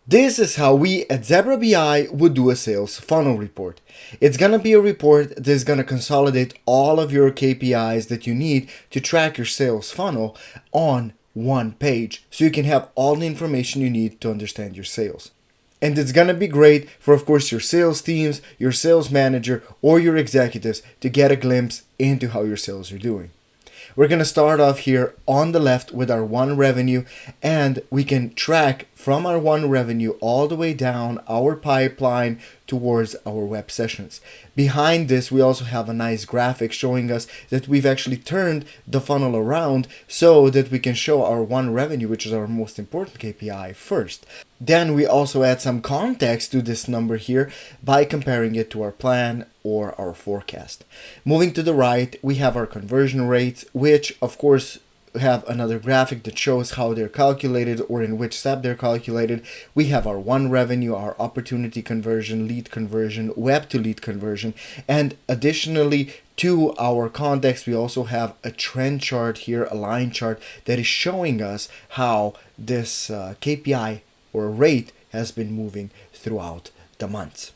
This is how we at Zebra BI would do a sales funnel report. It's going to be a report that's going to consolidate all of your KPIs that you need to track your sales funnel on one page, so you can have all the information you need to understand your sales. And it's going to be great for, of course, your sales teams, your sales manager, or your executives to get a glimpse into how your sales are doing. We're going to start off here on the left with our one revenue, and we can track from our one revenue all the way down our pipeline towards our web sessions. Behind this, we also have a nice graphic showing us that we've actually turned the funnel around so that we can show our one revenue, which is our most important KPI, first. Then we also add some context to this number here by comparing it to our plan or our forecast. Moving to the right, we have our conversion rates, which of course have another graphic that shows how they're calculated or in which step they're calculated. We have our one revenue, our opportunity conversion, lead conversion, web to lead conversion, and additionally to our context, we also have a trend chart here, a line chart that is showing us how this KPI or rate has been moving throughout the months.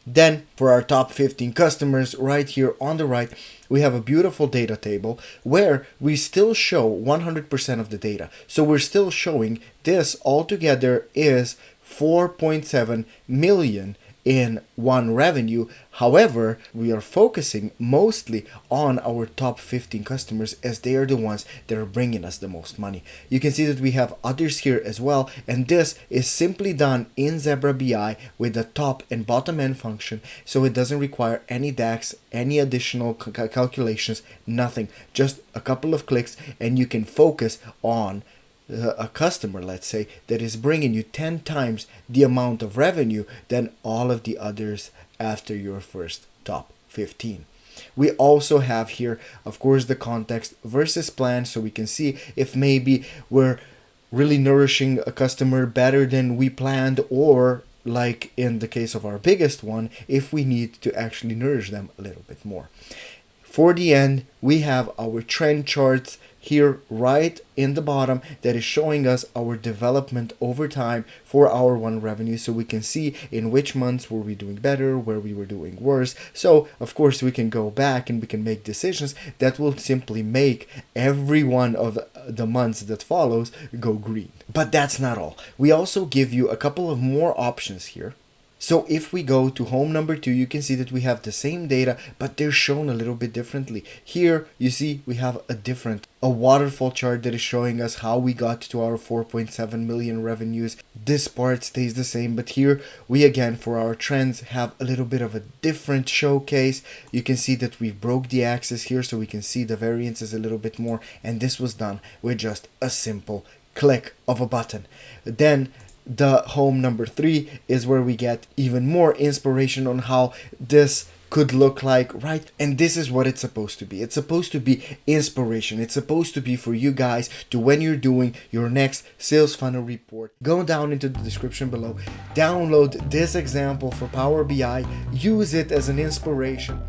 Then for our top 15 customers, right here on the right, we have a beautiful data table where we still show 100% of the data. So we're still showing this altogether is 4.7 million in one revenue. However, we are focusing mostly on our top 15 customers as they are the ones that are bringing us the most money. You can see that we have others here as well, and this is simply done in Zebra BI with the top and bottom end function, so it doesn't require any DAX, any additional calculations, nothing, just a couple of clicks, and you can focus on a customer, let's say, that is bringing you 10 times the amount of revenue than all of the others after your first top 15. We also have here, of course, the context versus plan, so we can see if maybe we're really nourishing a customer better than we planned, or like in the case of our biggest one, if we need to actually nourish them a little bit more. For the end, we have our trend charts here right in the bottom that is showing us our development over time for our one revenue, so we can see in which months were we doing better, where we were doing worse. So of course we can go back and we can make decisions that will simply make every one of the months that follows go green. But that's not all. We also give you a couple of more options here. So if we go to home number 2, you can see that we have the same data, but they're shown a little bit differently. Here, you see we have a waterfall chart that is showing us how we got to our 4.7 million revenues. This part stays the same, but here we again, for our trends, have a little bit of a different showcase. You can see that we broke the axis here so we can see the variances a little bit more, and this was done with just a simple click of a button. Then the home number 3 is where we get even more inspiration on how this could look like, right? And this is what it's supposed to be. It's supposed to be inspiration. It's supposed to be for you guys to, when you're doing your next sales funnel report, go down into the description below, download this example for Power BI, use it as an inspiration.